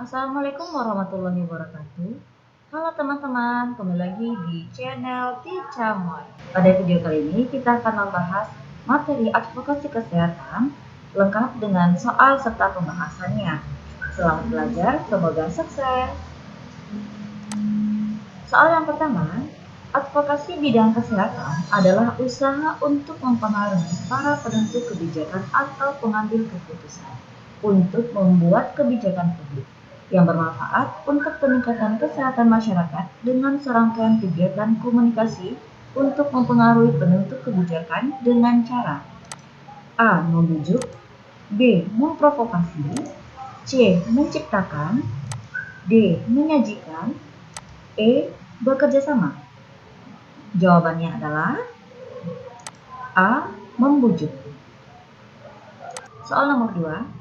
Assalamualaikum warahmatullahi wabarakatuh. Halo teman-teman, kembali lagi di channel Ticamoy. Pada video kali ini kita akan membahas materi advokasi kesehatan lengkap dengan soal serta pembahasannya. Selamat belajar, semoga sukses. Soal yang pertama, advokasi bidang kesehatan adalah usaha untuk mempengaruhi para penentu kebijakan atau pengambil keputusan untuk membuat kebijakan publik yang bermanfaat untuk peningkatan kesehatan masyarakat dengan serangkaian kegiatan komunikasi untuk mempengaruhi penentu kebijakan dengan cara A. Membujuk, B. Memprovokasi, C. Menciptakan, D. Menyajikan, E. Bekerja sama. Jawabannya adalah A. Membujuk. Soal nomor 2.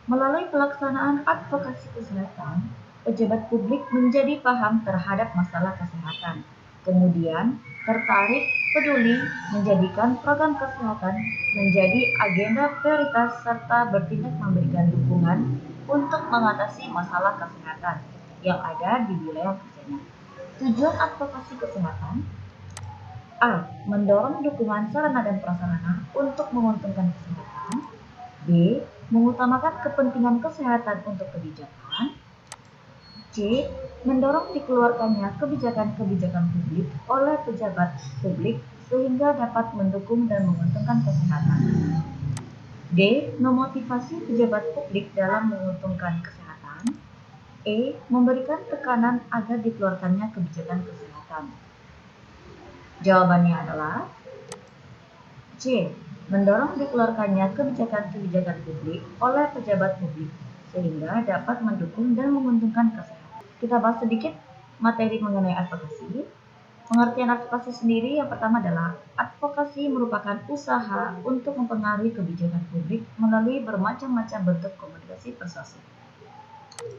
Melalui pelaksanaan advokasi kesehatan, pejabat publik menjadi paham terhadap masalah kesehatan, kemudian tertarik, peduli, menjadikan program kesehatan menjadi agenda prioritas serta bertindak memberikan dukungan untuk mengatasi masalah kesehatan yang ada di wilayah kerjanya. Tujuan advokasi kesehatan: A. Mendorong dukungan sarana dan prasarana untuk menguntungkan kesehatan. B. Mengutamakan kepentingan kesehatan untuk kebijakan. C. Mendorong dikeluarkannya kebijakan-kebijakan publik oleh pejabat publik sehingga dapat mendukung dan menguntungkan kesehatan. D. Memotivasi pejabat publik dalam menguntungkan kesehatan. E. Memberikan tekanan agar dikeluarkannya kebijakan kesehatan. Jawabannya adalah C. Mendorong dikeluarkannya kebijakan-kebijakan publik oleh pejabat publik sehingga dapat mendukung dan menguntungkan kesehatan. Kita bahas sedikit materi mengenai advokasi. Pengertian advokasi sendiri yang pertama adalah advokasi merupakan usaha untuk mempengaruhi kebijakan publik melalui bermacam-macam bentuk komunikasi persuasif.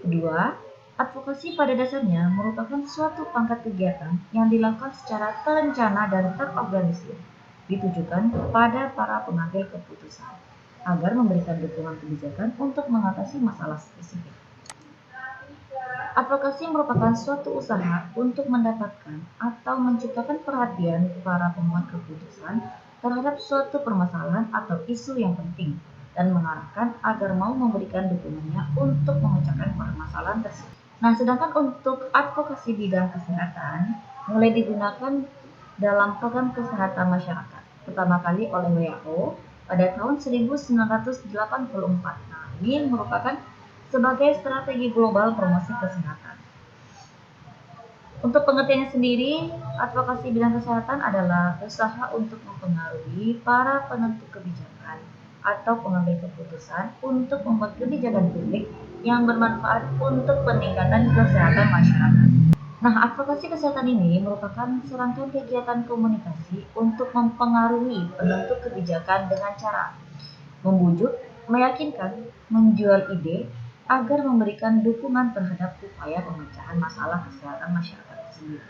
Kedua, advokasi pada dasarnya merupakan suatu pangkat kegiatan yang dilakukan secara terencana dan terorganisir, ditujukan kepada para pengambil keputusan agar memberikan dukungan kebijakan untuk mengatasi masalah spesifik. Advokasi merupakan suatu usaha untuk mendapatkan atau menciptakan perhatian para pembuat keputusan terhadap suatu permasalahan atau isu yang penting dan mengarahkan agar mau memberikan dukungannya untuk memecahkan permasalahan tersebut. Nah, sedangkan untuk advokasi bidang kesehatan mulai digunakan dalam program kesehatan masyarakat pertama kali oleh WHO pada tahun 1984. Nah, ini merupakan sebagai strategi global promosi kesehatan. Untuk pengertiannya sendiri, advokasi bidang kesehatan adalah usaha untuk mempengaruhi para penentu kebijakan atau pengambil keputusan untuk membuat kebijakan publik yang bermanfaat untuk peningkatan kesehatan masyarakat. Nah, advokasi kesehatan ini merupakan serangkaian kegiatan komunikasi untuk mempengaruhi penentu kebijakan dengan cara membujuk, meyakinkan, menjual ide, agar memberikan dukungan terhadap upaya pemecahan masalah kesehatan masyarakat tersebut.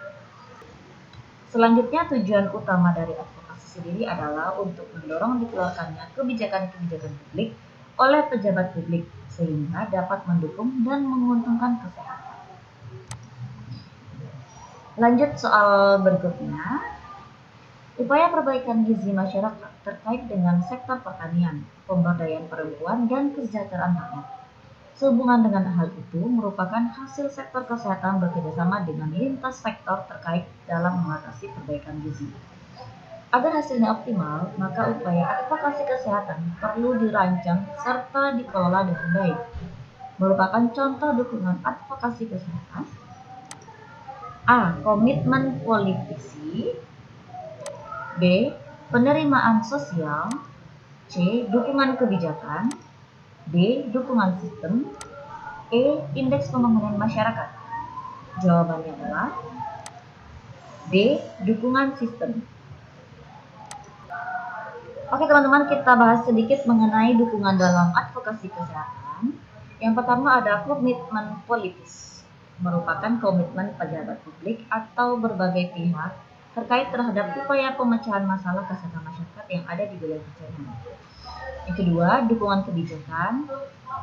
Selanjutnya, tujuan utama dari advokasi sendiri adalah untuk mendorong dikeluarkannya kebijakan-kebijakan publik oleh pejabat publik sehingga dapat mendukung dan menguntungkan kesehatan. Lanjut soal berikutnya. Upaya perbaikan gizi masyarakat terkait dengan sektor pertanian, pemberdayaan perempuan, dan kesejahteraan rakyat. Sehubungan dengan hal itu merupakan hasil sektor kesehatan bekerjasama dengan lintas sektor terkait dalam mengatasi perbaikan gizi. Agar hasilnya optimal, maka upaya advokasi kesehatan perlu dirancang serta dikelola dengan baik. Merupakan contoh dukungan advokasi kesehatan: A. Komitmen politisi, B. Penerimaan sosial, C. Dukungan kebijakan, D. Dukungan sistem, E. Indeks pembangunan masyarakat. Jawabannya adalah D. Dukungan sistem. Oke teman-teman, kita bahas sedikit mengenai dukungan dalam advokasi kesehatan. Yang pertama ada komitmen politis, merupakan komitmen pejabat publik atau berbagai pihak terkait terhadap upaya pemecahan masalah kesehatan masyarakat yang ada di wilayah kerjanya. Yang kedua, dukungan kebijakan,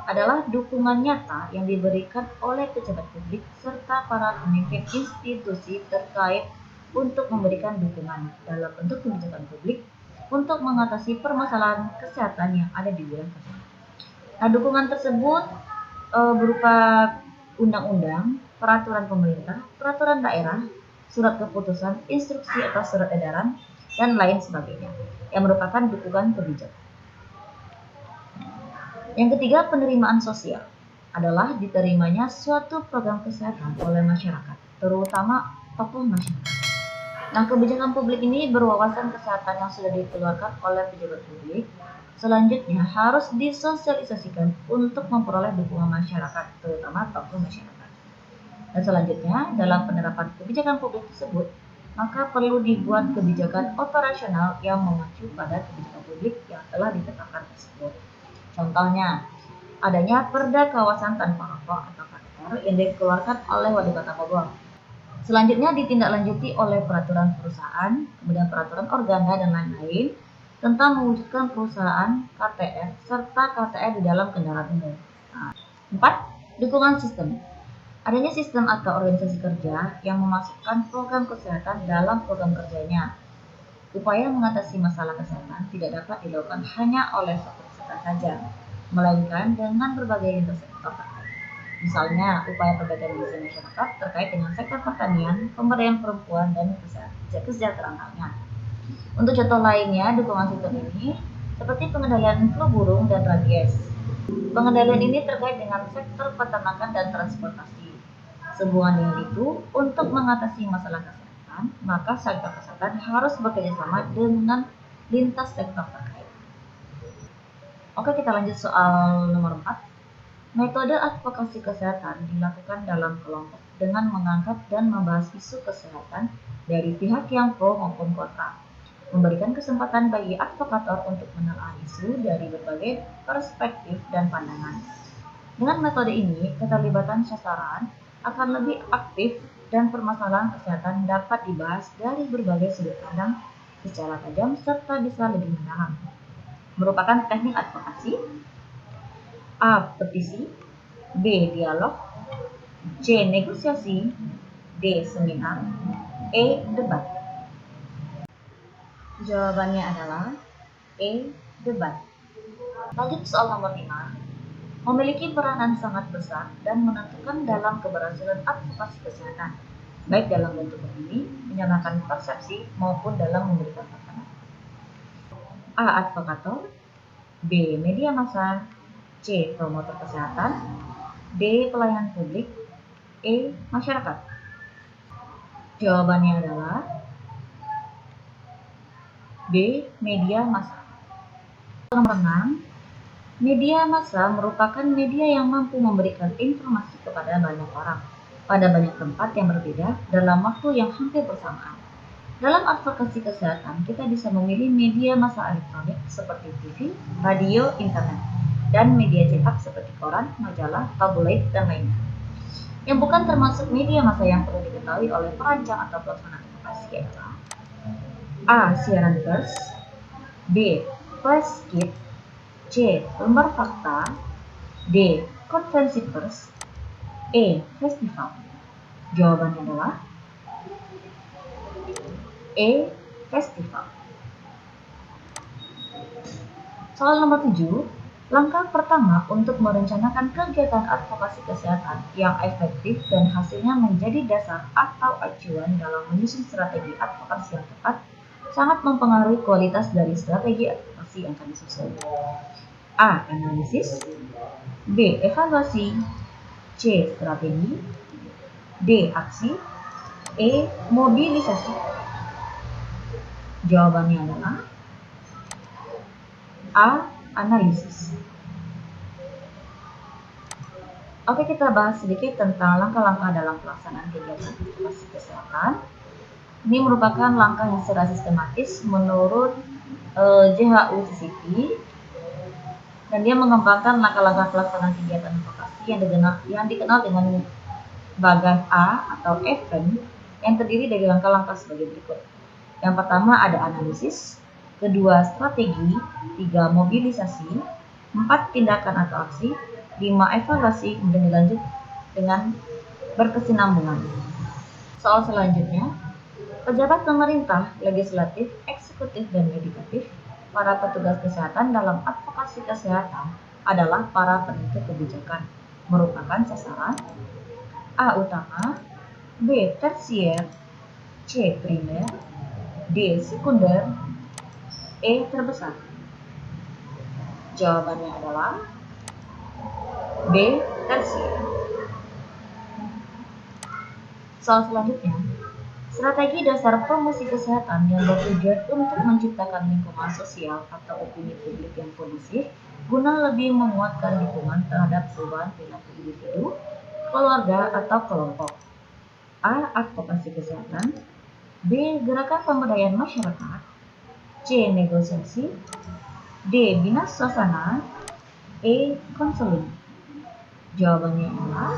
adalah dukungan nyata yang diberikan oleh pejabat publik serta para pemimpin institusi terkait untuk memberikan dukungan dalam bentuk kebijakan publik untuk mengatasi permasalahan kesehatan yang ada di wilayah tersebut. Nah, dukungan tersebut berupa undang-undang, peraturan pemerintah, peraturan daerah, surat keputusan, instruksi atau surat edaran, dan lain sebagainya, yang merupakan dukungan kebijakan. Yang ketiga, penerimaan sosial adalah diterimanya suatu program kesehatan oleh masyarakat, terutama tokoh masyarakat. Nah, kebijakan publik ini berwawasan kesehatan yang sudah dikeluarkan oleh pejabat publik, selanjutnya harus disosialisasikan untuk memperoleh dukungan masyarakat, terutama tokoh masyarakat. Dan selanjutnya, dalam penerapan kebijakan publik tersebut, maka perlu dibuat kebijakan operasional yang mengacu pada kebijakan publik yang telah ditetapkan tersebut. Contohnya, adanya Perda Kawasan Tanpa Rokok atau KTR yang dikeluarkan oleh Wali Kota Bogor. Selanjutnya ditindaklanjuti oleh peraturan perusahaan, kemudian peraturan organda dan lain-lain tentang mewujudkan perusahaan KTR serta KTR di dalam kendaraan umum. 4. Dukungan sistem. Adanya sistem atau organisasi kerja yang memasukkan program kesehatan dalam program kerjanya. Upaya mengatasi masalah kesehatan tidak dapat dilakukan hanya oleh satu sektor saja, melainkan dengan berbagai lintas sektor terkait. Misalnya, upaya perbaikan gizi masyarakat terkait dengan sektor pertanian, pemberdayaan perempuan, dan kesejahteraan halnya. Untuk contoh lainnya, dukungan sistem ini seperti pengendalian flu burung dan rabies. Pengendalian ini terkait dengan sektor peternakan dan transportasi. Sehubungan dengan itu, untuk mengatasi masalah kesehatan, maka sektor kesehatan harus bekerjasama dengan lintas sektor terkait. Oke, kita lanjut soal nomor 4. Metode advokasi kesehatan dilakukan dalam kelompok dengan mengangkat dan membahas isu kesehatan dari pihak yang pro maupun kontra, memberikan kesempatan bagi advokator untuk menelaah isu dari berbagai perspektif dan pandangan. Dengan metode ini, keterlibatan sasaran akan lebih aktif dan permasalahan kesehatan dapat dibahas dari berbagai sudut pandang secara tajam serta bisa lebih mendalam. Merupakan teknik advokasi. A. Petisi, B. Dialog, C. Negosiasi, D. Seminar, E. Debat. Jawabannya adalah E. Debat. Lanjut soal nomor 5. Memiliki peranan sangat besar dan menentukan dalam keberhasilan advokasi kesehatan, baik dalam bentuk berdiri, menyamakan persepsi, maupun dalam memberikan pandangan. A. Advokator, B. Media massa, C. Promotor kesehatan, D. Pelayan publik, E. Masyarakat. Jawabannya adalah B. Media massa. Nomor 6. Media massa merupakan media yang mampu memberikan informasi kepada banyak orang pada banyak tempat yang berbeda dalam waktu yang hampir bersamaan. Dalam advokasi kesehatan, kita bisa memilih media massa elektronik seperti TV, radio, internet, dan media cetak seperti koran, majalah, tabloid, dan lainnya. Yang bukan termasuk media massa yang perlu diketahui oleh perancang atau pelaksana advokasi adalah A. Siaran pers, B. Press kit, C. Lembar fakta, D. Konferensi pers, E. Festival. Jawabannya adalah E. Festival. Soal nomor 7. Langkah pertama untuk merencanakan kegiatan advokasi kesehatan yang efektif dan hasilnya menjadi dasar atau acuan dalam menyusun strategi advokasi yang tepat sangat mempengaruhi kualitas dari strategi advokasi yang akan disusun. A. Analisis, B. Evaluasi, C. Strategi, D. Aksi, E. Mobilisasi. Jawabannya adalah A. Analisis. Oke, kita bahas sedikit tentang langkah-langkah dalam pelaksanaan kegiatan advokasi kesehatan. Ini merupakan langkah yang secara sistematis menurut JHU-CCP, dan dia mengembangkan langkah-langkah pelaksanaan kegiatan advokasi yang dikenal dengan bagan A atau event yang terdiri dari langkah-langkah sebagai berikut. Yang pertama ada analisis, kedua strategi, 3 mobilisasi, 4 tindakan atau aksi, 5. Evaluasi, kemudian dilanjut dengan berkesinambungan. Soal selanjutnya, pejabat pemerintah, legislatif, eksekutif, dan yudikatif, para petugas kesehatan dalam advokasi kesehatan adalah para penentu kebijakan, merupakan sasaran A. Utama, B. Tersier, C. Primer, D. Sekunder, E. Terbesar. Jawabannya adalah B. Tersier. Soal selanjutnya, strategi dasar promosi kesehatan yang bertujuan untuk menciptakan lingkungan sosial atau opini publik yang kondusif guna lebih menguatkan dukungan terhadap perubahan perilaku individu, keluarga, atau kelompok. A. Advokasi kesehatan, B. Gerakan pemberdayaan masyarakat, C. Negosiasi, D. Bina suasana, E. Konseling. Jawabannya adalah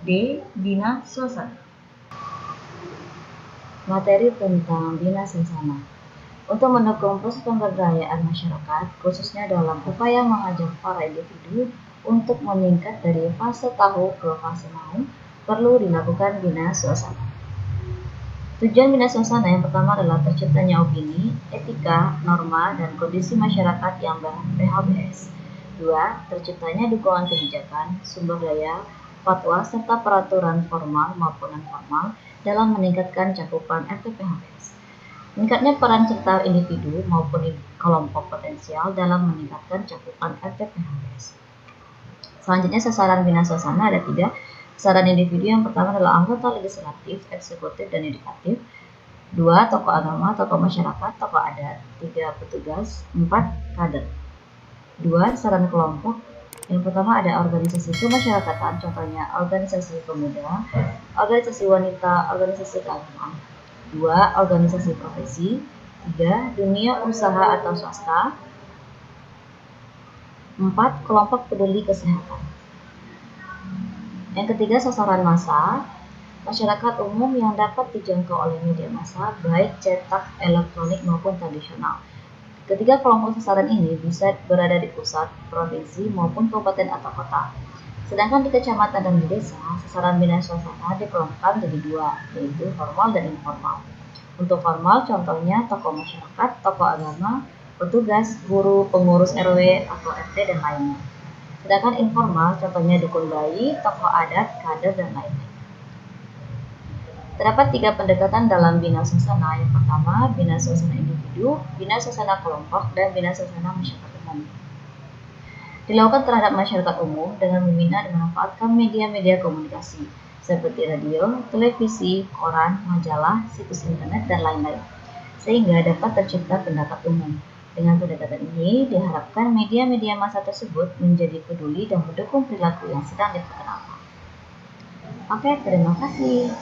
D. Bina suasana. Materi tentang bina suasana. Untuk mendukung proses pemberdayaan masyarakat, khususnya dalam upaya mengajak para individu untuk meningkat dari fase tahu ke fase mau, perlu dilakukan bina suasana. Tujuan bina suasana yang pertama adalah terciptanya opini, etika, norma, dan kondisi masyarakat yang ber-PHBS. 2. Terciptanya dukungan kebijakan, sumber daya, fatwa, serta peraturan formal maupun non-formal dalam meningkatkan cakupan RT-PHBS. Meningkatnya peran serta individu maupun kelompok potensial dalam meningkatkan cakupan RT-PHBS. Selanjutnya sasaran bina suasana ada 3. Sasaran individu yang pertama adalah anggota legislatif, eksekutif, dan yudikatif. 2. Tokoh agama, tokoh masyarakat, tokoh adat. 3. Petugas. 4. Kader. 2. Sasaran kelompok yang pertama ada organisasi kemasyarakatan, contohnya organisasi pemuda, organisasi wanita, organisasi keagamaan. 2. Organisasi profesi. 3. Dunia usaha atau swasta. 4. Kelompok peduli kesehatan. Yang ketiga, sasaran massa, masyarakat umum yang dapat dijangkau oleh media massa, baik cetak, elektronik, maupun tradisional. Ketiga kelompok sasaran ini bisa berada di pusat, provinsi, maupun kabupaten atau kota. Sedangkan di kecamatan dan di desa, sasaran bina suasana dikelompokkan jadi 2, yaitu formal dan informal. Untuk formal, contohnya tokoh masyarakat, tokoh agama, petugas, guru, pengurus RW atau RT, dan lainnya. Sedangkan informal, contohnya dukun bayi, tokoh adat, kader, dan lainnya. Terdapat 3 pendekatan dalam bina suasana. Yang pertama, bina suasana individu, bina suasana kelompok, dan bina suasana masyarakat umum. Dilakukan terhadap masyarakat umum dengan membina dan memanfaatkan media-media komunikasi seperti radio, televisi, koran, majalah, situs internet, dan lain-lain, sehingga dapat tercipta pendapat umum. Dengan pendekatan ini, diharapkan media-media massa tersebut menjadi peduli dan mendukung perilaku yang sedang diperkenalkan. Oke, terima kasih.